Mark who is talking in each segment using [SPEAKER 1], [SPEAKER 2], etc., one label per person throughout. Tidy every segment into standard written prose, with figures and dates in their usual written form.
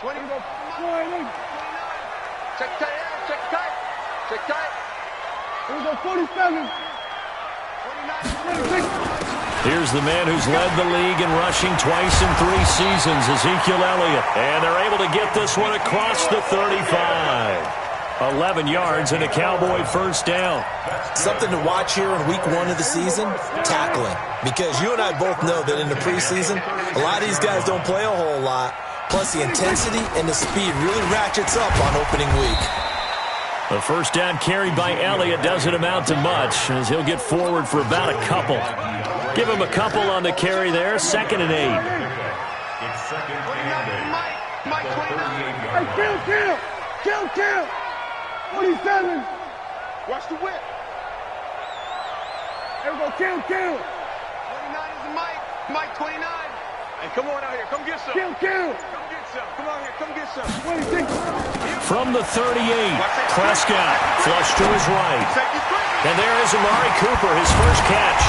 [SPEAKER 1] 20.
[SPEAKER 2] Check tight, check tight. Check tight.
[SPEAKER 1] Here we go, 47. 29.
[SPEAKER 3] Here's the man who's led the league in rushing twice in 3 seasons, Ezekiel Elliott. And they're able to get this one across the 35. 11 yards and a Cowboy first down.
[SPEAKER 4] Something to watch here in week 1 of the season, tackling. Because you and I both know that in the preseason, a lot of these guys don't play a whole lot. Plus the intensity and the speed really ratchets up on opening week.
[SPEAKER 3] The first down carried by Elliott doesn't amount to much as he'll get forward for about a couple. Give him a couple on the carry there, 2nd and 8.
[SPEAKER 2] It's 2nd and 8. Mike 29.
[SPEAKER 1] Hey, kill. 47.
[SPEAKER 2] Watch the whip.
[SPEAKER 1] Here we go, kill.
[SPEAKER 2] 29 is Mike. Mike 29. Hey, come on out here. Come get some.
[SPEAKER 1] Kill.
[SPEAKER 2] Come get some. Come on here. Come get some.
[SPEAKER 1] 26.
[SPEAKER 3] From the 38, Prescott flushed to his right. And there is Amari Cooper, his first catch.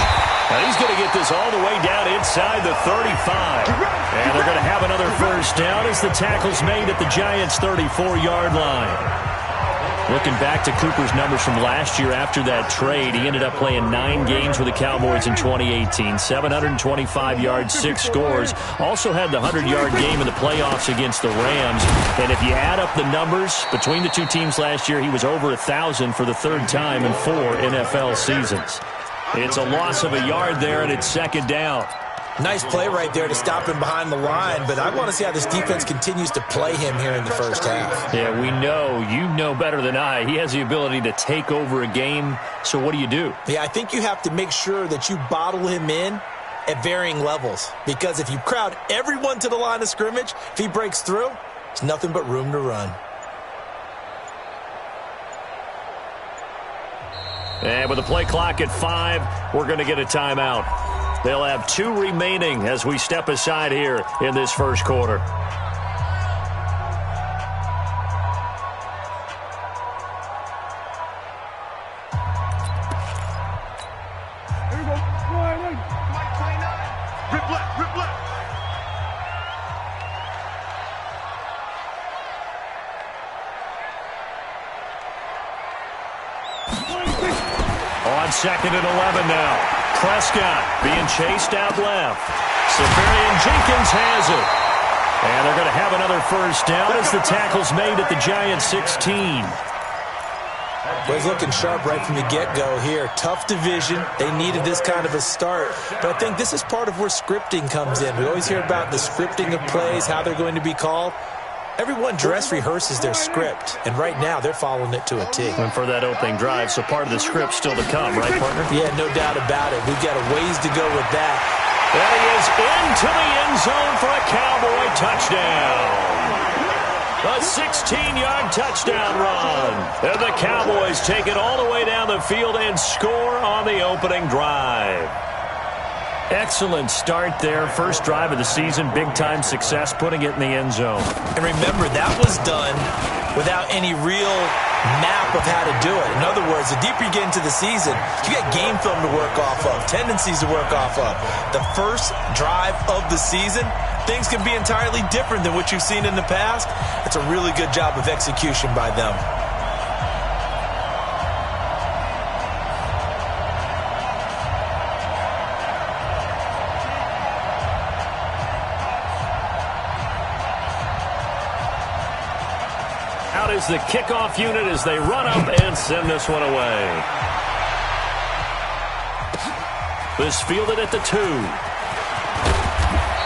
[SPEAKER 3] And he's going to get this all the way down inside the 35. And they're going to have another first down as the tackle's made at the Giants' 34-yard line. Looking back to Cooper's numbers from last year after that trade, he ended up playing 9 games with the Cowboys in 2018. 725 yards, 6 scores. Also had the 100-yard game in the playoffs against the Rams. And if you add up the numbers between the two teams last year, he was over 1,000 for the 3rd time in 4 NFL seasons. It's a loss of a yard there, and it's 2nd down.
[SPEAKER 4] Nice play right there to stop him behind the line, but I want to see how this defense continues to play him here in the first half.
[SPEAKER 3] Yeah, we know. You know better than I. He has the ability to take over a game, so what do you do?
[SPEAKER 4] Yeah, I think you have to make sure that you bottle him in at varying levels, because if you crowd everyone to the line of scrimmage, if he breaks through, there's nothing but room to run.
[SPEAKER 3] And with the play clock at 5, we're going to get a timeout. They'll have 2 remaining as we step aside here in this first quarter.
[SPEAKER 1] Here we go,
[SPEAKER 2] Mike 29. Rip left.
[SPEAKER 3] On 2nd and 11 now. Prescott being chased out left. Safarian Jenkins has it. And they're going to have another first down as the tackle's made at the Giants' 16.
[SPEAKER 4] Well, he's looking sharp right from the get-go here. Tough division. They needed this kind of a start. But I think this is part of where scripting comes in. We always hear about the scripting of plays, how they're going to be called. Everyone dress rehearses their script, and right now they're following it to a T.
[SPEAKER 3] And for that opening drive, so part of the script still to come, right, partner?
[SPEAKER 4] Yeah, no doubt about it. We've got a ways to go with that.
[SPEAKER 3] And he is into the end zone for a Cowboy touchdown. A 16-yard touchdown run. And the Cowboys take it all the way down the field and score on the opening drive. Excellent start there. First drive of the season. Big-time success putting it in the end zone.
[SPEAKER 4] And remember, that was done without any real map of how to do it. In other words, the deeper you get into the season, you got game film to work off of, tendencies to work off of. The first drive of the season, things can be entirely different than what you've seen in the past. It's a really good job of execution by them.
[SPEAKER 3] Out is the kickoff unit as they run up and send this one away. This fielded at the 2.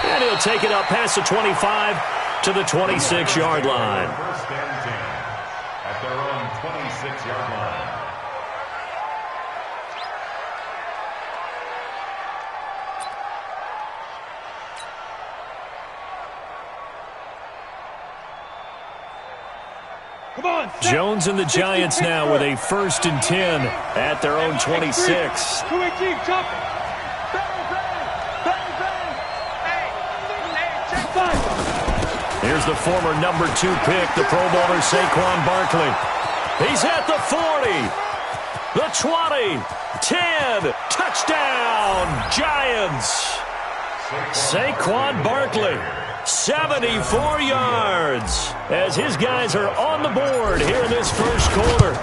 [SPEAKER 3] And he'll take it up past the 25 to the 26-yard line.
[SPEAKER 5] First and 10 at their own 26-yard line.
[SPEAKER 1] Come on.
[SPEAKER 3] Jones and the Giants now with a 1st and 10 at their own 26.
[SPEAKER 1] 2-8, chop it.
[SPEAKER 3] Here's the former number 2 pick, the Pro Bowler Saquon Barkley. He's at the 40, the 20, 10, touchdown, Giants. Saquon Barkley 74 yards as his guys are on the board here in this first quarter.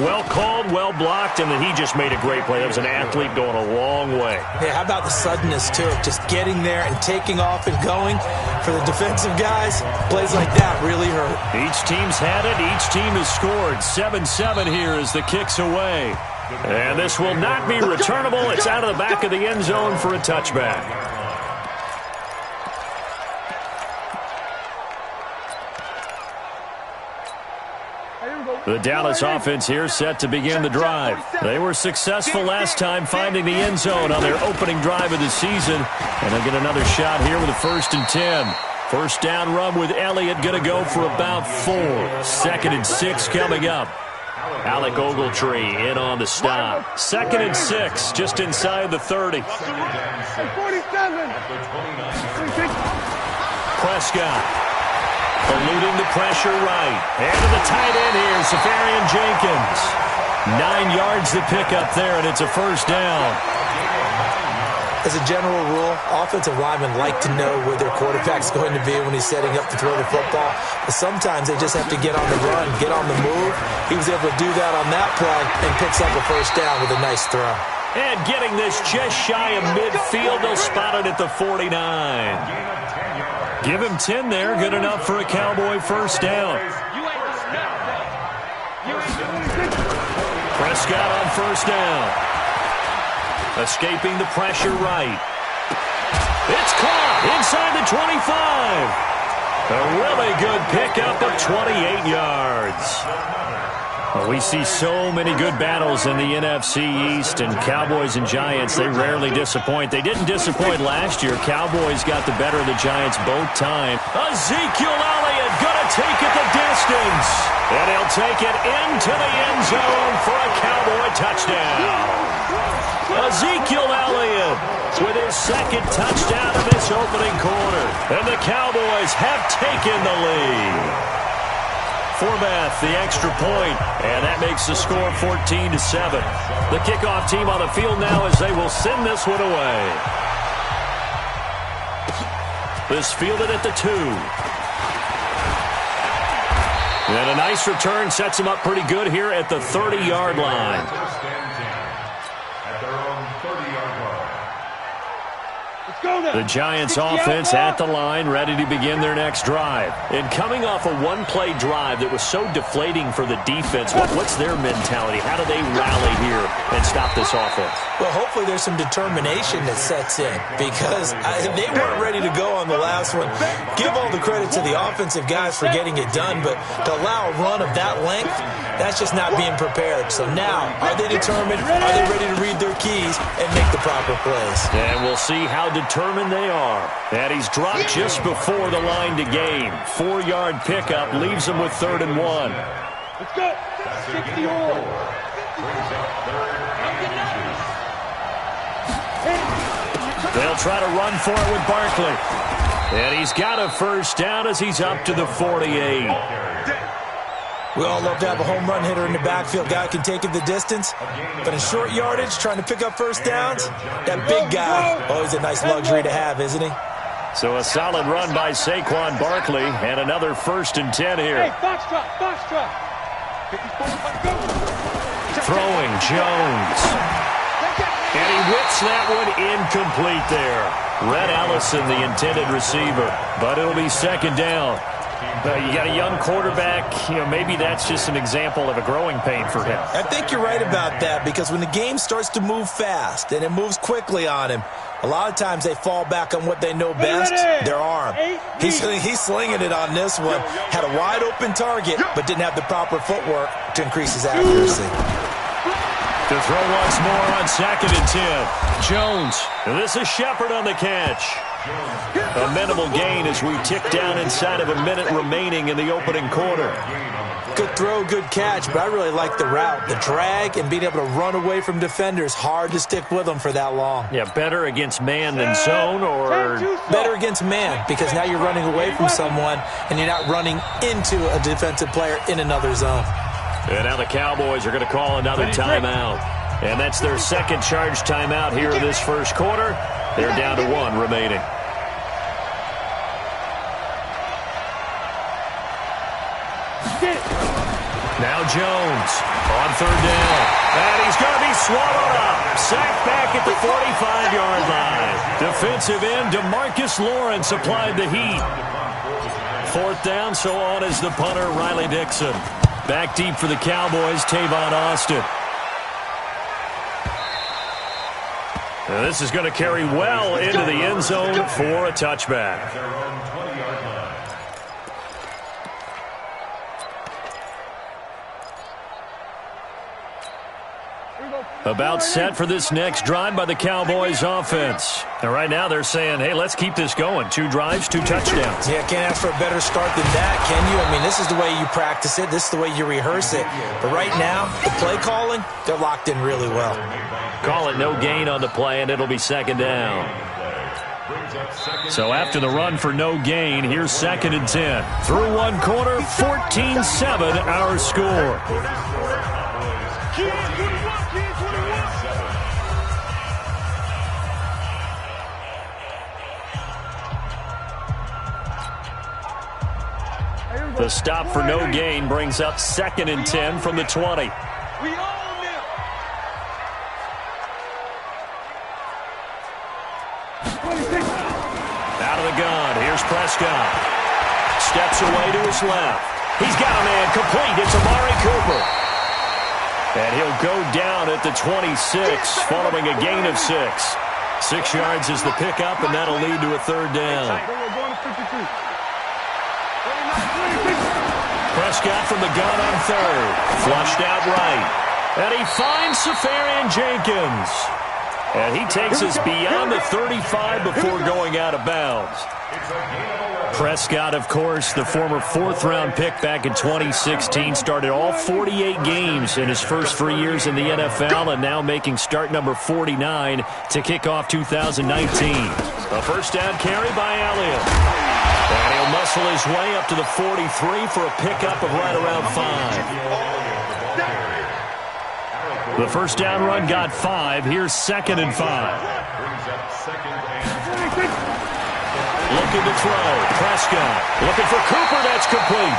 [SPEAKER 3] Well called, well blocked, and then he just made a great play. That was an athlete going a long way.
[SPEAKER 4] Yeah, how about the suddenness, too? Just getting there and taking off and going. For the defensive guys, plays like that really hurt.
[SPEAKER 3] Each team's had it. Each team has scored. 7-7 here as the kick's away. And this will not be returnable. It's out of the back of the end zone for a touchback. The Dallas offense here set to begin the drive. They were successful last time finding the end zone on their opening drive of the season. And they'll get another shot here with a 1st and 10. First down run with Elliott going to go for about 4. 2nd and 6 coming up. Alec Ogletree in on the stop. 2nd and 6 just inside the 30.
[SPEAKER 1] 47.
[SPEAKER 3] Prescott. Eluding the pressure right. And to the tight end here, Safarian Jenkins. 9 yards to pick up there, and it's a first down.
[SPEAKER 4] As a general rule, offensive linemen like to know where their quarterback's going to be when he's setting up to throw the football. But sometimes they just have to get on the run, get on the move. He was able to do that on that play and picks up a first down with a nice throw.
[SPEAKER 3] And getting this just shy of midfield, they'll spot it at the 49. Give him 10 there, good enough for a Cowboy first down. Prescott on first down. Escaping the pressure right. It's caught inside the 25. A really good pickup of 28 yards. Well, we see so many good battles in the NFC East, and Cowboys and Giants, they rarely disappoint. They didn't disappoint last year. Cowboys got the better of the Giants both times. Ezekiel Elliott going to take it the distance. And he'll take it into the end zone for a Cowboy touchdown. Ezekiel Elliott with his 2nd touchdown of this opening quarter. And the Cowboys have taken the lead. Forbath, the extra point, and that makes the score 14-7. The kickoff team on the field now as they will send this one away. This fielded at the 2. And a nice return sets him up pretty good here at the 30-yard line. The Giants offense at the line, ready to begin their next drive. And coming off a one-play drive that was so deflating for the defense, what's their mentality? How do they rally here and stop this offense?
[SPEAKER 4] Well, hopefully there's some determination that sets in because they weren't ready to go on the last one. Give all the credit to the offensive guys for getting it done, but to allow a run of that length, that's just not being prepared. So now, are they determined? Are they ready to read their keys and make the proper plays?
[SPEAKER 3] And we'll see how determined they are. And he's dropped just before the line to gain. 4-yard pickup leaves him with 3rd and 1.
[SPEAKER 1] Let's go. 60 all.
[SPEAKER 3] They'll try to run for it with Barkley. And he's got a first down as he's up to the 48.
[SPEAKER 4] We all love to have a home run hitter in the backfield. Guy can take it the distance. But in short yardage, trying to pick up first downs, that big guy, always a nice luxury to have, isn't he?
[SPEAKER 3] So a solid run by Saquon Barkley and another 1st and 10 here.
[SPEAKER 1] Hey, box truck.
[SPEAKER 3] Throwing Jones. And he whips that one incomplete there. Red Allison, the intended receiver. But it'll be 2nd down. You got a young quarterback, maybe that's just an example of a growing pain for him.
[SPEAKER 4] I think you're right about that because when the game starts to move fast and it moves quickly on him, a lot of times they fall back on what they know best, their arm. He's slinging it on this one. Had a wide open target, but didn't have the proper footwork to increase his accuracy.
[SPEAKER 3] To throw once more on 2nd and 10. Jones. And this is Shepard on the catch. A minimal gain as we tick down inside of a minute remaining in the opening quarter.
[SPEAKER 4] Good throw, good catch, but I really like the route. The drag and being able to run away from defenders. Hard to stick with them for that long.
[SPEAKER 3] Yeah, better against man than zone, or?
[SPEAKER 4] Better against man because now you're running away from someone and you're not running into a defensive player in another zone.
[SPEAKER 3] And now the Cowboys are going to call another timeout. And that's their 2nd charge timeout here in this first quarter. They're down to 1 remaining. Now Jones on third down. And he's going to be swallowed up. Sacked back at the 45-yard line. Defensive end DeMarcus Lawrence applied the heat. Fourth down, so on is the punter, Riley Dixon. Back deep for the Cowboys, Tavon Austin. Now this is going to carry well into the end zone for a touchback. About set for this next drive by the Cowboys offense. And right now they're saying, hey, let's keep this going. 2 drives, 2 touchdowns.
[SPEAKER 4] Yeah, can't ask for a better start than that, can you? I mean, this is the way you practice it. This is the way you rehearse it. But right now, the play calling, they're locked in really well.
[SPEAKER 3] Call it no gain on the play, and it'll be second down. So after the run for no gain, here's 2nd and 10. Through one quarter, 14-7 our score. The stop for no gain brings up 2nd and 10 from the 20. Out of the gun, here's Prescott. Steps away to his left. He's got a man complete. It's Amari Cooper. And he'll go down at the 26 following a gain of 6. 6 yards is the pickup, and that'll lead to a third down. Prescott from the gun on third. Flushed out right. And he finds Safarian Jenkins. And he takes us beyond the 35 before going out of bounds. Prescott, of course, the former 4th-round pick back in 2016, started all 48 games in his first 3 years in the NFL, and now making start number 49 to kick off 2019. A first down carry by Elliott. And he'll muscle his way up to the 43 for a pickup of right around 5. The first down run got 5. Here's 2nd and 5. Looking to throw. Prescott looking for Cooper. That's complete.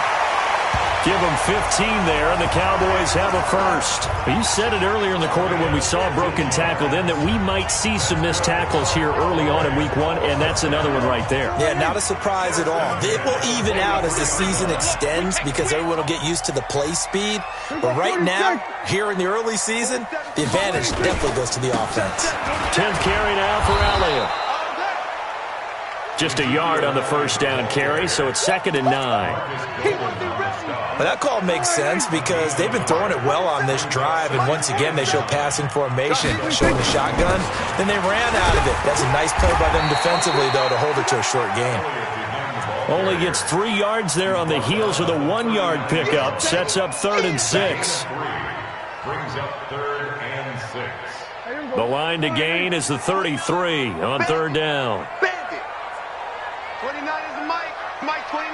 [SPEAKER 3] Give him 15 there, and the Cowboys have a first. You said it earlier in the quarter when we saw a broken tackle then that we might see some missed tackles here early on in week 1, and that's another one right there.
[SPEAKER 4] Yeah, not a surprise at all. It will even out as the season extends because everyone will get used to the play speed. But right now, here in the early season, the advantage definitely goes to the offense.
[SPEAKER 3] 10th carry now for Elliott. Just a yard on the first down carry, so it's 2nd and 9.
[SPEAKER 4] Well, that call makes sense because they've been throwing it well on this drive, and once again they show passing formation, showing the shotgun. Then they ran out of it. That's a nice play by them defensively, though, to hold it to a short gain.
[SPEAKER 3] Only gets 3 yards there on the heels of the 1-yard pickup. Sets up 3rd and 6.
[SPEAKER 5] Brings up 3rd and 6.
[SPEAKER 3] The line to gain is the 33 on 3rd down.
[SPEAKER 2] 29 is the Mike. Mike 29.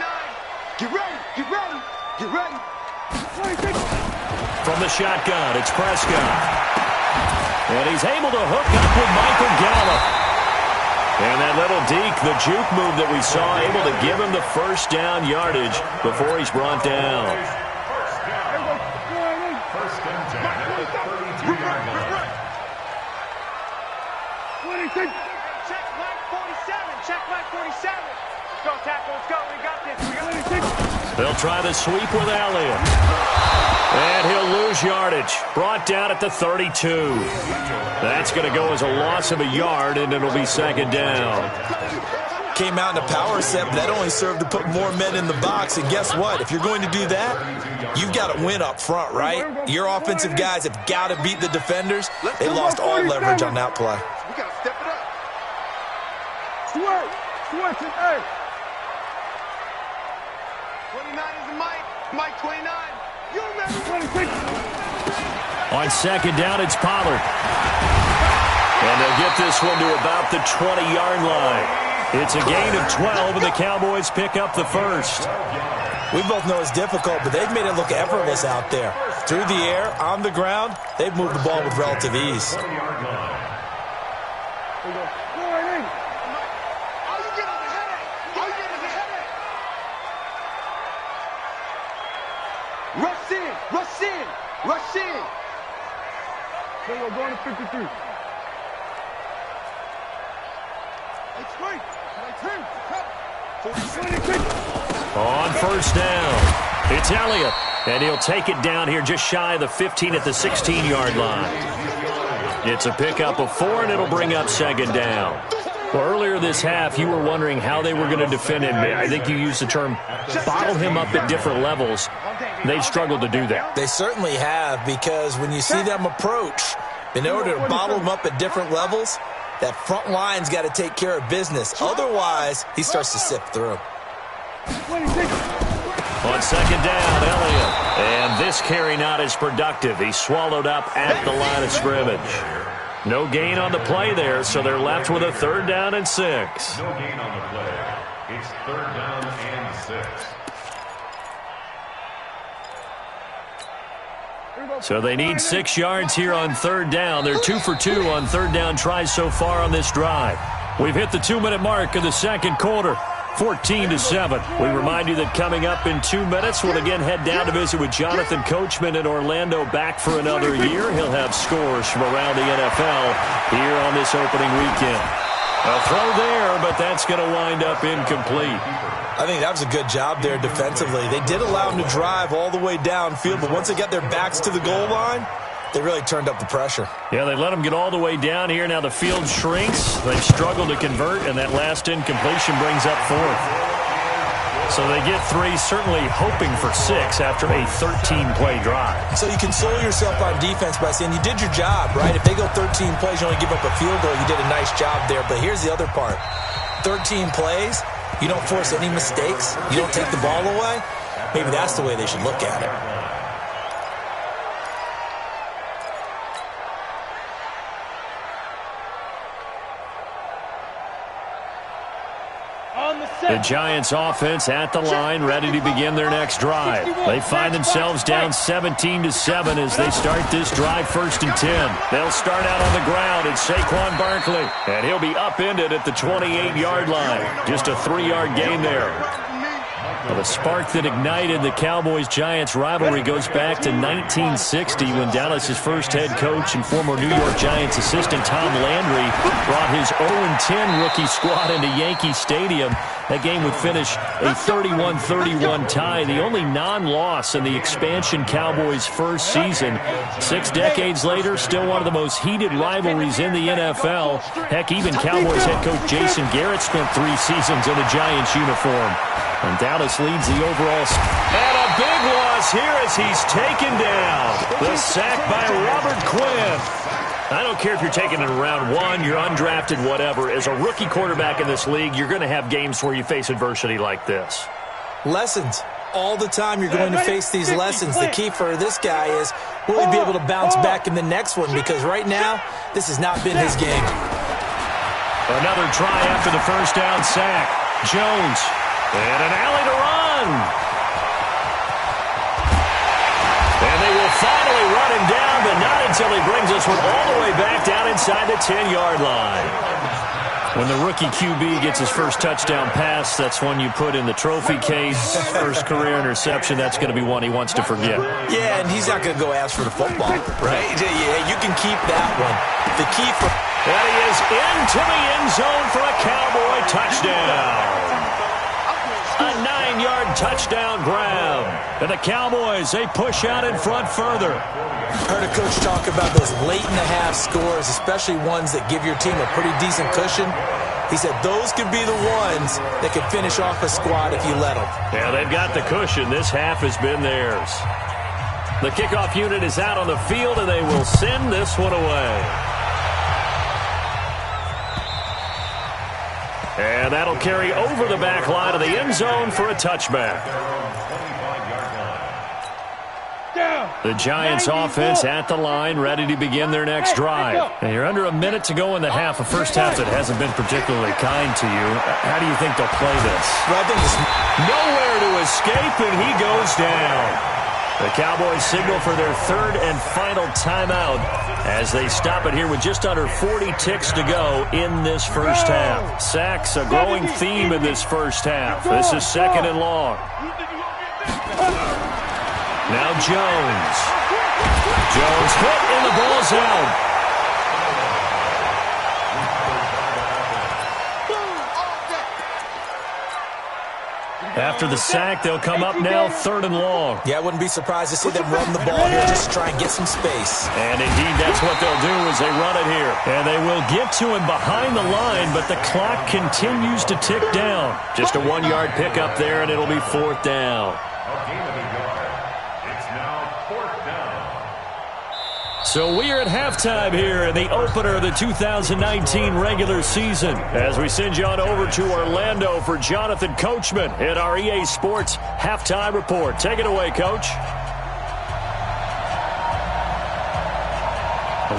[SPEAKER 2] Get ready. Get ready. Get ready.
[SPEAKER 3] From the shotgun, it's Prescott. And he's able to hook up with Michael Gallup. And that little deke, the juke move that we saw, able to give him the first down yardage before he's brought down.
[SPEAKER 5] First and 10 at the 32-yard line.
[SPEAKER 2] Check Mike 47. Check Mike 47. Let's go, tackle. Let's go. We got this. We got this.
[SPEAKER 3] They'll try the sweep with Elliott. And he'll lose yardage. Brought down at the 32. That's going to go as a loss of a yard, and it'll be 2nd down.
[SPEAKER 4] Came out in a power set, but that only served to put more men in the box. And guess what? If you're going to do that, you've got to win up front, right? Your offensive guys have got to beat the defenders. They lost all leverage on that play.
[SPEAKER 2] We got to step it up.
[SPEAKER 1] Switch it, hey.
[SPEAKER 2] 29 is the Mike. Mike 29. You remember
[SPEAKER 1] 26.
[SPEAKER 3] On 2nd down, it's Pollard. And they'll get this one to about the 20-yard line. It's a gain of 12, and the Cowboys pick up the first.
[SPEAKER 4] We both know it's difficult, but they've made it look effortless out there. Through the air, on the ground, they've moved the ball with relative ease.
[SPEAKER 2] Rush in. Rush in. Rush in.
[SPEAKER 1] We're going to 53.
[SPEAKER 3] On first down, it's Elliott, and he'll take it down here just shy of the 15 at the 16-yard line. It's a pickup of 4, and it'll bring up second down. Well, earlier this half, you were wondering how they were going to defend him. I think you used the term bottle him up at different levels. They've struggled to do that.
[SPEAKER 4] They certainly have, because when you see them approach, in order to bottle him up at different levels, that front line's got to take care of business. Otherwise, he starts to sift through.
[SPEAKER 3] On second down, Elliott. And this carry not as productive. He's swallowed up at the line of scrimmage. No gain on the play there, so they're left with a 3rd down and 6.
[SPEAKER 5] No gain on the play. It's 3rd down and 6.
[SPEAKER 3] So they need 6 yards here on 3rd down. They're 2 for 2 on 3rd down tries so far on this drive. We've hit the 2-minute mark of the second quarter. 14-7. We remind you that coming up in 2 minutes, we'll again head down to visit with Jonathan Coachman in Orlando, back for another year. He'll have scores from around the NFL here on this opening weekend. A throw there, but that's going to wind up incomplete.
[SPEAKER 4] I think that was a good job there defensively. They did allow him to drive all the way downfield, but once they got their backs to the goal line, they really turned up the pressure.
[SPEAKER 3] Yeah, they let them get all the way down here. Now the field shrinks. They've struggled to convert, and that last incompletion brings up 4th. So they get 3, certainly hoping for 6 after a 13-play drive.
[SPEAKER 4] So you console yourself on defense by saying you did your job, right? If they go 13 plays, you only give up a field goal, you did a nice job there. But here's the other part. 13 plays, you don't force any mistakes, you don't take the ball away. Maybe that's the way they should look at it.
[SPEAKER 3] The Giants offense at the line, ready to begin their next drive. They find themselves down 17-7 as they start this drive 1st and 10. They'll start out on the ground. It's Saquon Barkley, and he'll be upended at the 28-yard line. Just a 3-yard gain there. Well, the spark that ignited the Cowboys-Giants rivalry goes back to 1960 when Dallas's first head coach and former New York Giants assistant Tom Landry brought his 0-10 rookie squad into Yankee Stadium. That game would finish a 31-31 tie, the only non-loss in the expansion Cowboys' first season. 6 decades later, still one of the most heated rivalries in the NFL. Heck, even Cowboys head coach Jason Garrett spent 3 seasons in a Giants uniform. And Dallas leads the overall. And a big loss here as he's taken down. The sack by Robert Quinn. I don't care if you're taking it in round 1, you're undrafted, whatever. As a rookie quarterback in this league, you're going to have games where you face adversity like this.
[SPEAKER 4] Lessons. All the time you're going to face these lessons. The key for this guy is will he be able to bounce back in the next one? Because right now, this has not been his game.
[SPEAKER 3] Another try after the first down sack. Jones. And an alley to run. And they will finally run him down, but not until he brings this one all the way back down inside the 10-yard line. When the rookie QB gets his first touchdown pass, that's one you put in the trophy case. First career interception, that's going to be one he wants to forget.
[SPEAKER 4] Yeah, and he's not going to go ask for the football, right? Yeah, you can keep that one. The key for...
[SPEAKER 3] And he is into the end zone for a Cowboy touchdown. A 9-yard touchdown grab. And the Cowboys, they push out in front further.
[SPEAKER 4] Heard a coach talk about those late-in-the-half scores, especially ones that give your team a pretty decent cushion. He said those could be the ones that could finish off a squad if you let them.
[SPEAKER 3] Yeah, they've got the cushion. This half has been theirs. The kickoff unit is out on the field, and they will send this one away. And that'll carry over the back line of the end zone for a touchback. The Giants offense at the line, ready to begin their next drive. And you're under a minute to go in the half, a first half that hasn't been particularly kind to you. How do you think they'll play this?
[SPEAKER 4] Well, I think it's
[SPEAKER 3] nowhere to escape, and he goes down. The Cowboys signal for their 3rd and final timeout as they stop it here with just under 40 ticks to go in this first half. Sacks, a growing theme in this first half. This is 2nd and long. Now Jones. Jones hit and the ball's out. After the sack, they'll come up now 3rd and long.
[SPEAKER 4] Yeah, I wouldn't be surprised to see them run the ball here just to try and get some space.
[SPEAKER 3] And indeed, that's what they'll do as they run it here. And they will get to him behind the line, but the clock continues to tick down. Just a 1-yard pickup there, and it'll be 4th down. So we are at halftime here in the opener of the 2019 regular season as we send you on over to Orlando for Jonathan Coachman in our EA Sports Halftime Report. Take it away, Coach.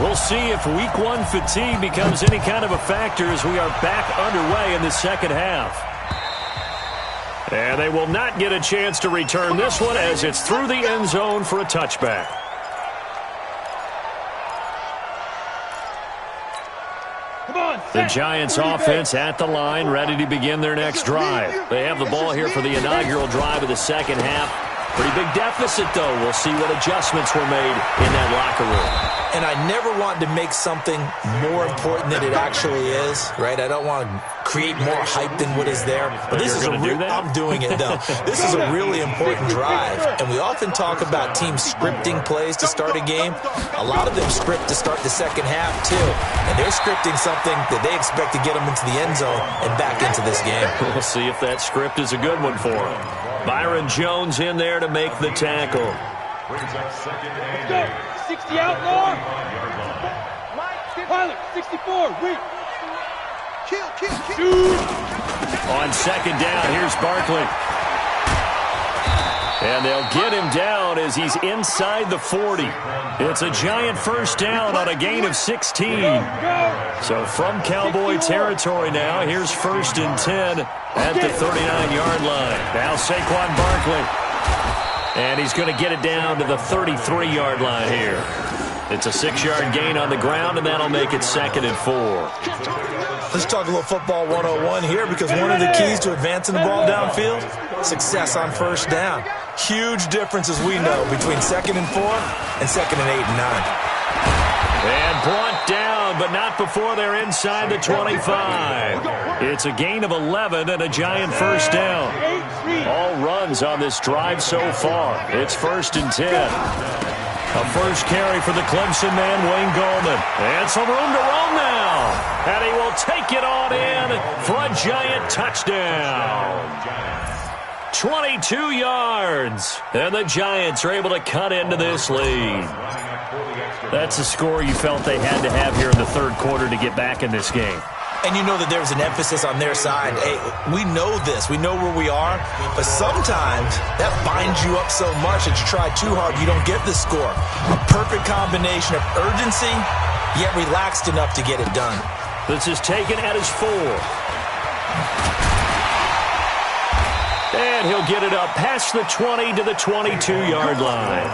[SPEAKER 3] We'll see if Week 1 fatigue becomes any kind of a factor as we are back underway in the second half. And they will not get a chance to return this one as it's through the end zone for a touchback. The Giants offense at the line, ready to begin their next drive. They have the ball here for the inaugural drive of the second half. Pretty big deficit, though. We'll see what adjustments were made in that locker room.
[SPEAKER 4] And I never want to make something more important than it actually is, right? I don't want to create more hype than what is there. But this is I'm doing it, though. This is a really important drive. And we often talk about teams scripting plays to start a game. A lot of them script to start the second half, too. And they're scripting something that they expect to get them into the end zone and back into this game.
[SPEAKER 3] We'll see if that script is a good one for them. Byron Jones in there to make the tackle.
[SPEAKER 5] Brings up 2nd and
[SPEAKER 1] 60 out, Lord. Pilot, 64, wait. Kill.
[SPEAKER 3] On second down, here's Barkley. And they'll get him down as he's inside the 40. It's a Giant first down on a gain of 16. So from Cowboy territory now, here's 1st and 10 at the 39-yard line. Now Saquon Barkley. And he's going to get it down to the 33-yard line here. It's a 6-yard gain on the ground, and that'll make it 2nd and 4.
[SPEAKER 4] Let's talk a little football 101 here, because one of the keys to advancing the ball downfield, success on first down. Huge difference, as we know, between 2nd and 4 and 2nd and 8 and 9.
[SPEAKER 3] And brought down, but not before they're inside the 25. It's a gain of 11 and a Giant first down. All runs on this drive so far. It's 1st and 10. A first carry for the Clemson man, Wayne Gallman. And some room to roam now. And he will take it on in for a Giant touchdown. 22 yards. And the Giants are able to cut into this lead. That's a score you felt they had to have here in the third quarter to get back in this game.
[SPEAKER 4] And you know that there was an emphasis on their side. Hey, we know this. We know where we are. But sometimes that binds you up so much that you try too hard, you don't get the score. A perfect combination of urgency, yet relaxed enough to get it done.
[SPEAKER 3] This is taken at his 4. And he'll get it up past the 20 to the 22-yard line.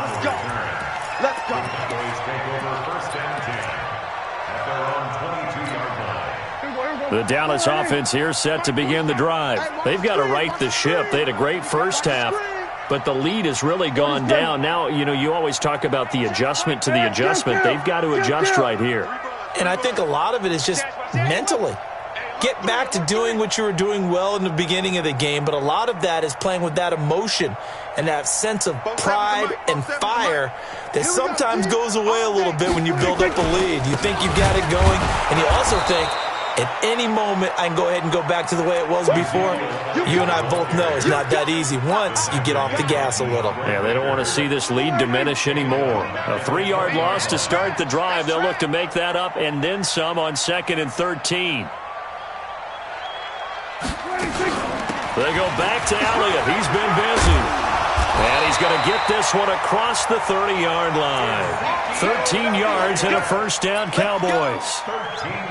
[SPEAKER 1] Let's go.
[SPEAKER 3] The Dallas offense here set to begin the drive. They've got to right the ship. They had a great first half, but the lead has really gone down. Now, you always talk about the adjustment to the adjustment. They've got to adjust right here.
[SPEAKER 4] And I think a lot of it is just mentally. Get back to doing what you were doing well in the beginning of the game, but a lot of that is playing with that emotion and that sense of pride and fire that sometimes goes away a little bit when you build up a lead. You think you've got it going, and you also think, at any moment, I can go ahead and go back to the way it was before. You and I both know it's not that easy once you get off the gas a little.
[SPEAKER 3] Yeah, they don't want to see this lead diminish anymore. A 3-yard loss to start the drive. They'll look to make that up and then some on 2nd and 13. They go back to Elliott. He's been busy. And he's going to get this one across the 30-yard line. 13 yards and a first down, Cowboys.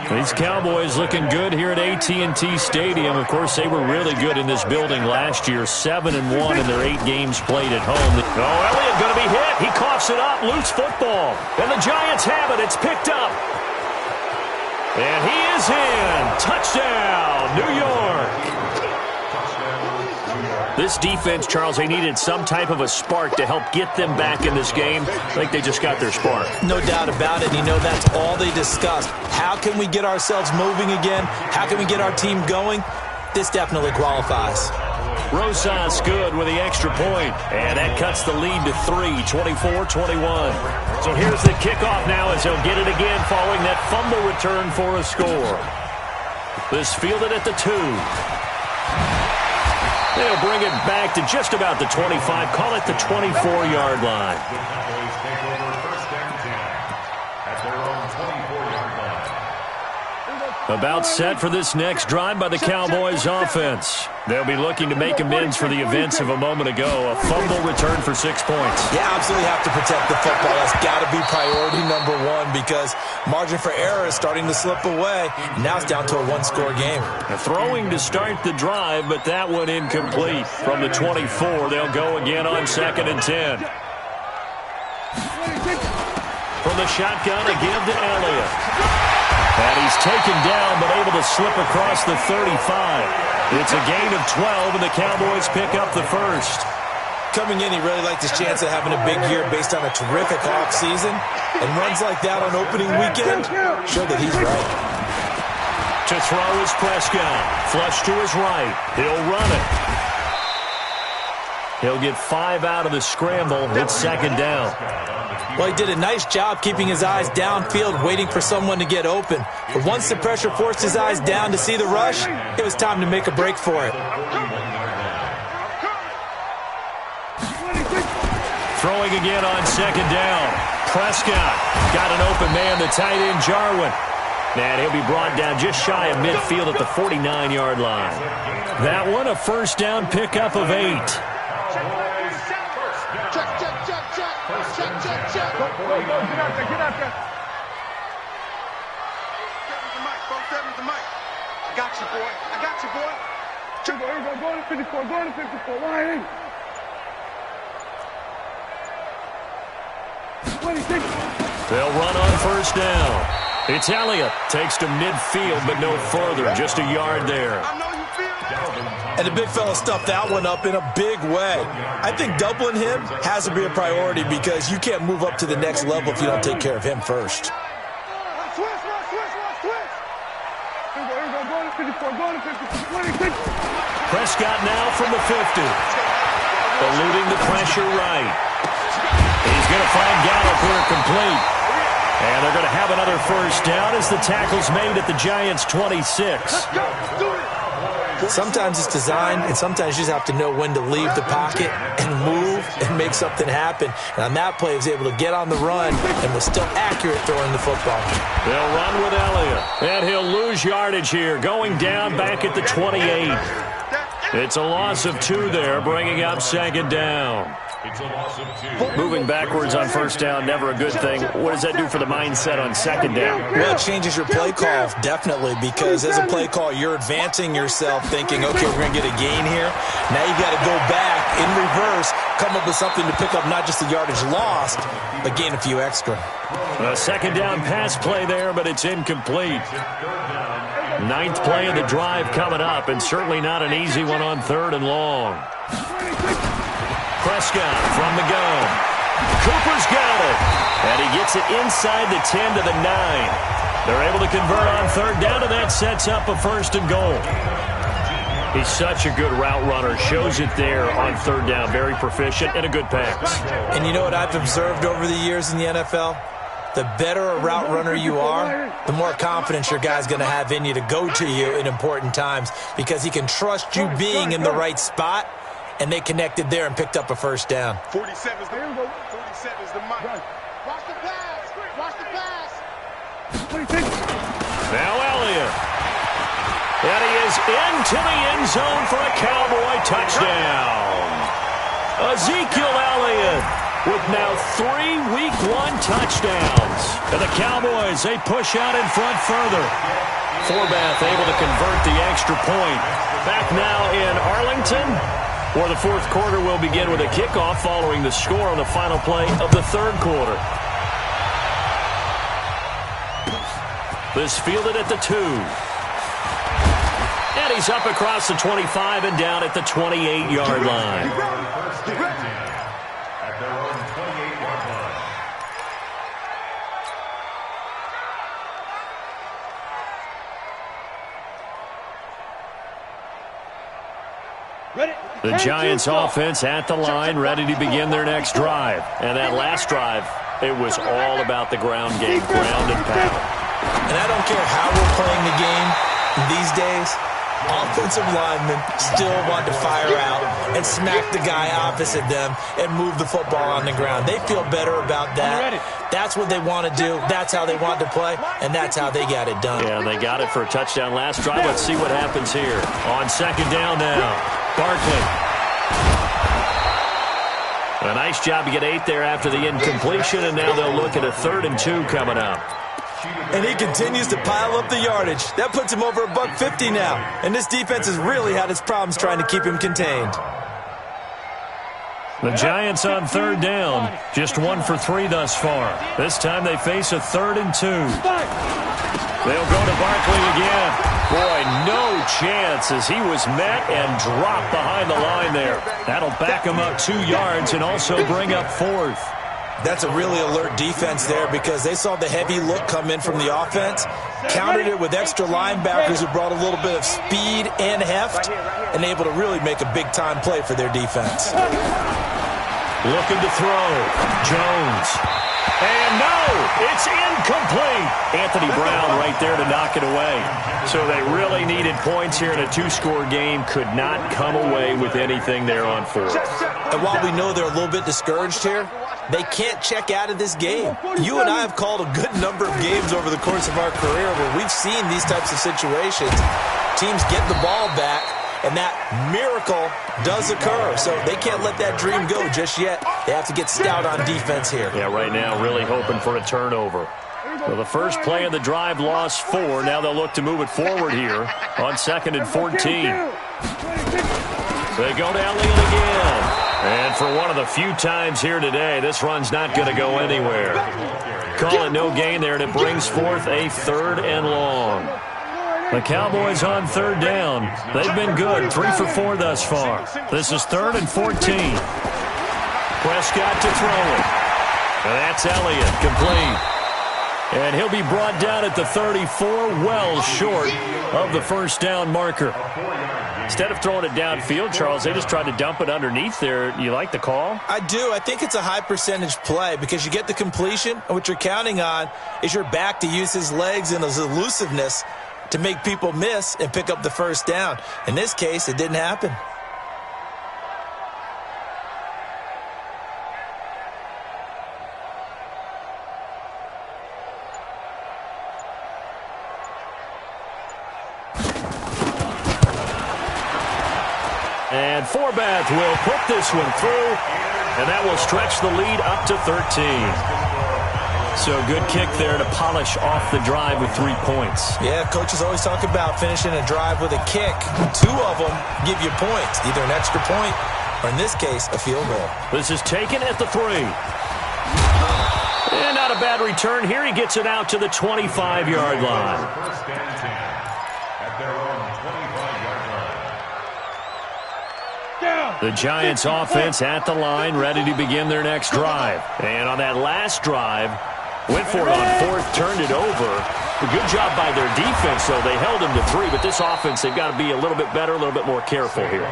[SPEAKER 3] These Cowboys looking good here at AT&T Stadium. Of course, they were really good in this building last year. 7-1 in their 8 games played at home. Oh, Elliott going to be hit. He coughs it up. Loose football. And the Giants have it. It's picked up. And he is in. Touchdown, New York. The this defense, Charles, they needed some type of a spark to help get them back in this game. I think they just got their spark.
[SPEAKER 4] No doubt about it. You know, that's all they discussed. How can we get ourselves moving again? How can we get our team going? This definitely qualifies.
[SPEAKER 3] Rosas good with the extra point, and that cuts the lead to 3, 24-21. So here's the kickoff now as he'll get it again following that fumble return for a score. This fielded at the 2. They'll bring it back to just about the 25, call it the 24-yard line.
[SPEAKER 5] The Cowboys take over first and 10 at their own 24-yard line.
[SPEAKER 3] About set for this next drive by the Cowboys offense. They'll be looking to make amends for the events of a moment ago. A fumble return for 6 points.
[SPEAKER 4] You absolutely have to protect the football. That's got to be priority number one because margin for error is starting to slip away. Now it's down to a one-score game.
[SPEAKER 3] Throwing to start the drive, but that one incomplete. From the 24, they'll go again on 2nd and 10. From the shotgun, a give to Elliott. And he's taken down, but able to slip across the 35. It's a gain of 12, and the Cowboys pick up the first.
[SPEAKER 4] Coming in, he really liked his chance of having a big year based on a terrific offseason. And runs like that on opening weekend, sure that he's right.
[SPEAKER 3] To throw is Prescott. Flush to his right. He'll run it. He'll get 5 out of the scramble. It's 2nd down.
[SPEAKER 4] Well, he did a nice job keeping his eyes downfield, waiting for someone to get open. But once the pressure forced his eyes down to see the rush, it was time to make a break for it.
[SPEAKER 3] Throwing again on 2nd down. Prescott got an open man, the tight end Jarwin. And he'll be brought down just shy of midfield at the 49-yard line. That one, a first down pickup of 8.
[SPEAKER 1] Get out there, get out there.
[SPEAKER 2] I got you, boy. I got you, boy.
[SPEAKER 1] Here you go, go to 54, go to 54. Line in.
[SPEAKER 3] They'll run on first down. It's Elliott. Takes to midfield, but no further. Just a yard there.
[SPEAKER 2] I know you feel that.
[SPEAKER 4] And the big fella stuffed that one up in a big way. I think doubling him has to be a priority because you can't move up to the next level if you don't take care of him first.
[SPEAKER 3] Prescott now from the 50. Eluding the pressure right. He's going to find Gallup here complete. And they're going to have another first down as the tackle's made at the Giants' 26.
[SPEAKER 4] Sometimes it's designed, and sometimes you just have to know when to leave the pocket and move and make something happen. And on that play, he was able to get on the run and was still accurate throwing the football.
[SPEAKER 3] They'll run with Elliott. And he'll lose yardage here, going down back at the 28. It's a loss of 2 there, bringing up 2nd down.
[SPEAKER 5] It's a loss of 2.
[SPEAKER 3] Moving backwards on first down, never a good thing. What does that do for the mindset on 2nd down?
[SPEAKER 4] Well, it changes your play call, definitely, because as a play call, you're advancing yourself thinking, okay, we're going to get a gain here. Now you got to go back in reverse, come up with something to pick up not just the yardage lost, but gain a few extra.
[SPEAKER 3] A 2nd down pass play there, but it's incomplete. 9th play of the drive coming up, and certainly not an easy one on 3rd and long. Prescott from the gun. Cooper's got it. And he gets it inside the 10 to the 9. They're able to convert on 3rd down, and that sets up a 1st and goal. He's such a good route runner. Shows it there on 3rd down. Very proficient and a good pass.
[SPEAKER 4] And you know what I've observed over the years in the NFL? The better a route runner you are, the more confidence your guy's going to have in you to go to you in important times because he can trust you being in the right spot, and they connected there and picked up a 1st down.
[SPEAKER 2] 47 is the mic. Watch the pass. Watch the pass.
[SPEAKER 3] Now Elliott. And he is into the end zone for a Cowboy touchdown. Ezekiel Elliott with now 3 Week 1 touchdowns. And the Cowboys, they push out in front further. Forbath able to convert the extra point. Back now in Arlington, where the 4th quarter will begin with a kickoff following the score on the final play of the 3rd quarter. This fielded at the 2. And he's up across the 25 and down at the 28-yard line.
[SPEAKER 5] First down and 10 at their own 28-yard line.
[SPEAKER 3] The Giants offense at the line, ready to begin their next drive. And that last drive, it was all about the ground game, ground and pound.
[SPEAKER 4] And I don't care how we're playing the game these days, offensive linemen still want to fire out and smack the guy opposite them and move the football on the ground. They feel better about that. That's what they want to do. That's how they want to play, and that's how they got it done.
[SPEAKER 3] Yeah, they got it for a touchdown last drive. Let's see what happens here. On second down now, Barkley. A nice job to get 8 there after the incompletion, and now they'll look at a 3rd and 2 coming up.
[SPEAKER 4] And he continues to pile up the yardage. That puts him over $150 now. And this defense has really had its problems trying to keep him contained.
[SPEAKER 3] The Giants on 3rd down. Just 1 for 3 thus far. This time they face a 3rd and 2. They'll go to Barkley again. Boy, no chance as he was met and dropped behind the line there. That'll back him up 2 yards and also bring up 4th.
[SPEAKER 4] That's a really alert defense there because they saw the heavy look come in from the offense, countered it with extra linebackers who brought a little bit of speed and heft, and able to really make a big-time play for their defense.
[SPEAKER 3] Looking to throw. Jones. And no, it's incomplete. Anthony Brown right there to knock it away. So they really needed points here in a 2-score game. Could not come away with anything there on 4th.
[SPEAKER 4] And while we know they're a little bit discouraged here, they can't check out of this game. You and I have called a good number of games over the course of our career where we've seen these types of situations. Teams get the ball back, and that miracle does occur. So they can't let that dream go just yet. They have to get stout on defense here.
[SPEAKER 3] Yeah, right now really hoping for a turnover. Well, the first play of the drive lost 4. Now they'll look to move it forward here on 2nd and 14. They go to Elliott again. And for one of the few times here today, this run's not going to go anywhere. Call it no gain there, and it brings forth a 3rd and long. The Cowboys on 3rd down. They've been good, 3 for 4 thus far. This is 3rd and 14. Prescott to throw it. And that's Elliott, complete. And he'll be brought down at the 34, well short of the first down marker. Instead of throwing it downfield, Charles, they just tried to dump it underneath there. You like the call?
[SPEAKER 4] I do. I think it's a high percentage play because you get the completion, and what you're counting on is your back to use his legs and his elusiveness to make people miss and pick up the first down. In this case, it didn't happen.
[SPEAKER 3] And Forbath will put this one through, and that will stretch the lead up to 13. So good kick there to polish off the drive with 3 points.
[SPEAKER 4] Yeah, coaches always talk about finishing a drive with a kick. 2 of them give you points, either an extra point or, in this case, a field goal.
[SPEAKER 3] This is taken at the 3. And not a bad return here. He gets it out to the 25-yard line.
[SPEAKER 5] First and 10 at their own 25-yard line.
[SPEAKER 3] The Giants offense at the line, ready to begin their next drive. And on that last drive, went for it on 4th, turned it over. A good job by their defense, though. They held them to 3, but this offense, they've got to be a little bit better, a little bit more careful here.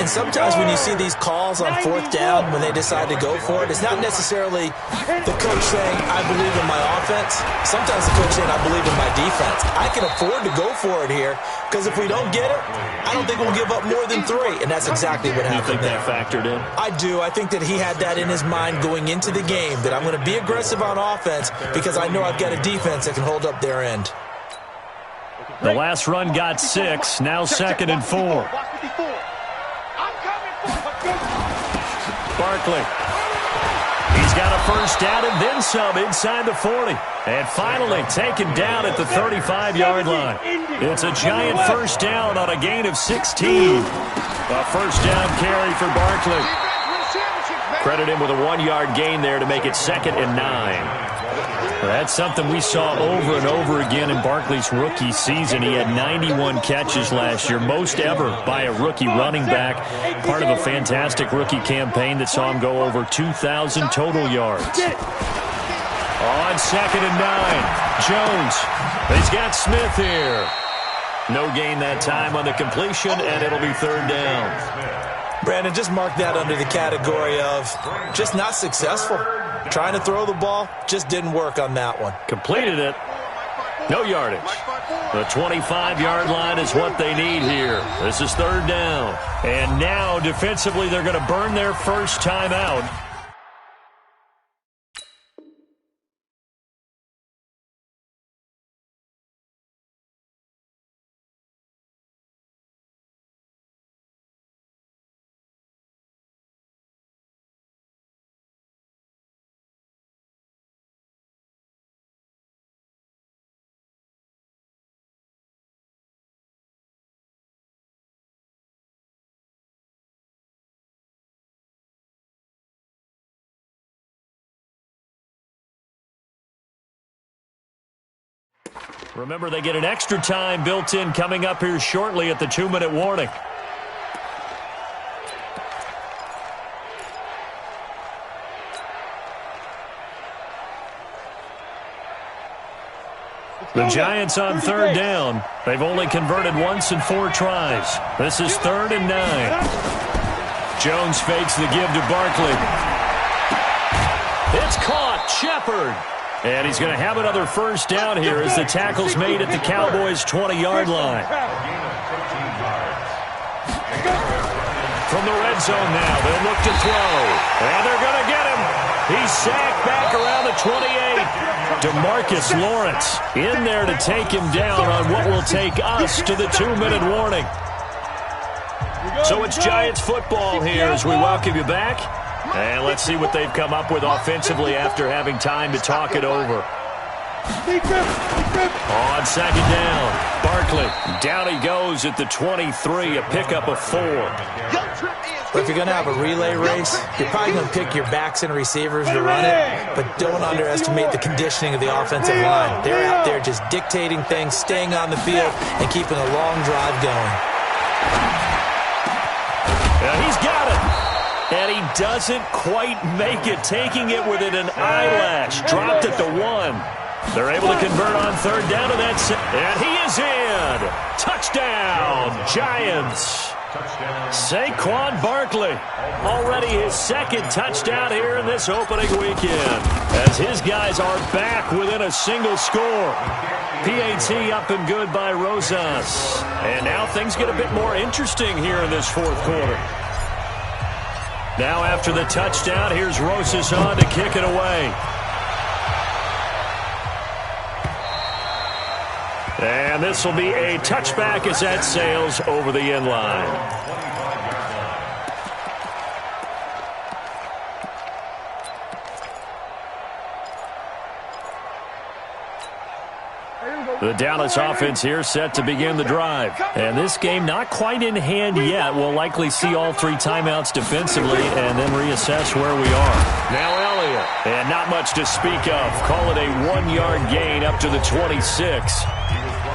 [SPEAKER 4] And sometimes when you see these calls on 4th down, when they decide to go for it, it's not necessarily the coach saying, I believe in my offense. Sometimes the coach saying, I believe in my defense. I can afford to go for it here, because if we don't get it, I don't think we'll give up more than 3. And that's exactly what happened there.
[SPEAKER 3] You think that factored in?
[SPEAKER 4] I do. I think that he had that in his mind going into the game, that I'm going to be aggressive on offense because I know I've got a defense that can hold up their end.
[SPEAKER 3] The last run got 6. Now 2nd and 4. Barkley. He's got a first down and then some inside the 40. And finally taken down at the 35-yard line. It's a giant first down on a gain of 16. A first down carry for Barkley. Credit him with a 1-yard gain there to make it 2nd and 9. That's something we saw over and over again in Barkley's rookie season. He had 91 catches last year, most ever by a rookie running back, part of a fantastic rookie campaign that saw him go over 2,000 total yards. On 2nd and 9, Jones. He's got Smith here. No gain that time on the completion, and it'll be 3rd down.
[SPEAKER 4] Brandon, just mark that under the category of just not successful. Trying to throw the ball, just didn't work on that one.
[SPEAKER 3] Completed it. No yardage. The 25-yard line is what they need here. This is 3rd down. And now, defensively, they're going to burn their first timeout. Remember, they get an extra time built in coming up here shortly at the 2-minute warning. The Giants on 3rd down. They've only converted once in 4 tries. This is 3rd and 9. Jones fakes the give to Barkley. It's caught. Shepard. And he's going to have another first down here as the tackle's made at the Cowboys' 20-yard line. From the red zone now, they'll look to throw. And they're going to get him. He's sacked back around the 28. DeMarcus Lawrence in there to take him down on what will take us to the 2-minute warning. So it's Giants football here as we welcome you back. And let's see what they've come up with offensively after having time to talk it over. On 2nd down, Barkley. Down he goes at the 23, a pickup of 4.
[SPEAKER 4] But if you're going to have a relay race, you're probably going to pick your backs and receivers to run it, but don't underestimate the conditioning of the offensive line. They're out there just dictating things, staying on the field, and keeping a long drive going.
[SPEAKER 3] Yeah, he's got it. And he doesn't quite make it, taking it within an eyelash. Dropped at the 1. They're able to convert on 3rd down to that. And he is in. Touchdown, Giants. Saquon Barkley. Already his 2nd touchdown here in this opening weekend. As his guys are back within a single score. PAT up and good by Rosas. And now things get a bit more interesting here in this 4th quarter. Now after the touchdown, here's Rosas on to kick it away. And this will be a touchback as that sails over the end line. The Dallas offense here set to begin the drive. And this game not quite in hand yet. We'll likely see all 3 timeouts defensively and then reassess where we are. Now Elliott. And not much to speak of. Call it a 1-yard gain up to the 26.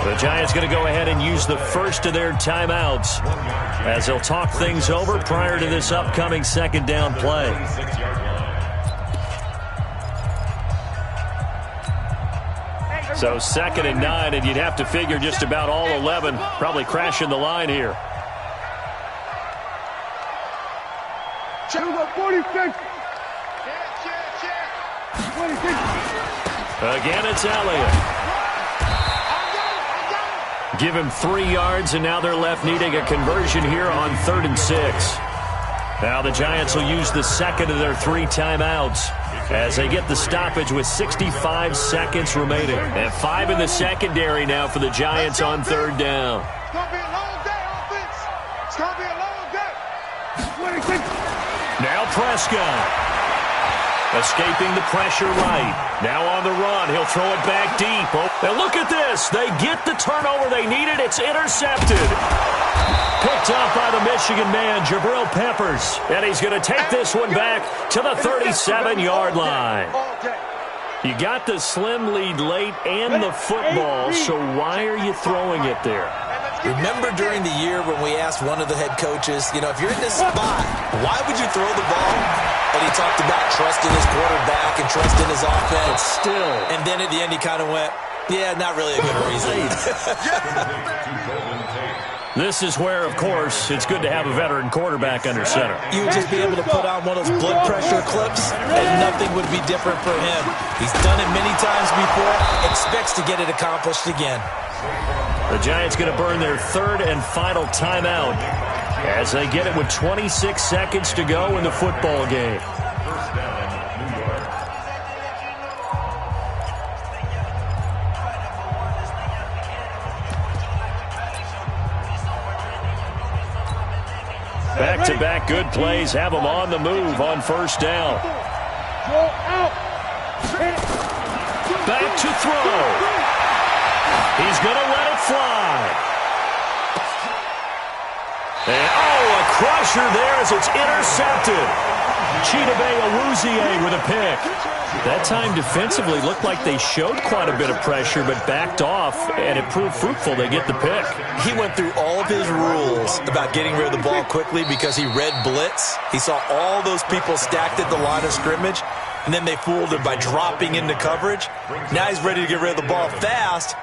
[SPEAKER 3] The Giants going to go ahead and use the first of their timeouts as they'll talk things over prior to this upcoming 2nd down play. So 2nd and 9, and you'd have to figure just about all 11 probably crashing the line here.
[SPEAKER 1] 46.
[SPEAKER 3] Again, it's Elliott. Give him 3 yards, and now they're left needing a conversion here on 3rd and 6. Now the Giants will use the 2nd of their 3 timeouts as they get the stoppage with 65 seconds remaining. And 5 in the secondary now for the Giants on 3rd down.
[SPEAKER 2] It's going to be a long day, offense. It's going to be a long day.
[SPEAKER 1] 26.
[SPEAKER 3] Now Prescott. Escaping the pressure right. Now on the run. He'll throw it back deep. Oh, and look at this. They get the turnover they needed. It's intercepted. Picked up by the Michigan man, Jabril Peppers. And he's going to take this one back to the 37-yard line. You got the slim lead late and the football, so why are you throwing it there?
[SPEAKER 4] Remember during the year when we asked one of the head coaches, you know, if you're in this spot, why would you throw the ball? And he talked about trusting his quarterback and trusting his offense.
[SPEAKER 3] Still.
[SPEAKER 4] And then at the end he kind of went, yeah, not really a good reason.
[SPEAKER 3] This is where, of course, it's good to have a veteran quarterback under center.
[SPEAKER 4] You would just be able to put on one of those blood pressure clips, and nothing would be different for him. He's done it many times before, expects to get it accomplished again.
[SPEAKER 3] The Giants going to burn their third and final timeout as they get it with 26 seconds to go in the football game. Back-to-back good plays have them on the move on first down. Back to throw. He's going to let it fly. And, a crusher there as it's intercepted. Chidobe Awuzie with a pick. That time defensively looked like they showed quite a bit of pressure but backed off, and it proved fruitful. They get the pick.
[SPEAKER 4] He went through all of his rules about getting rid of the ball quickly because he read blitz. He saw all those people stacked at the line of scrimmage, and then they fooled him by dropping into coverage. Now he's ready to get rid of the ball fast.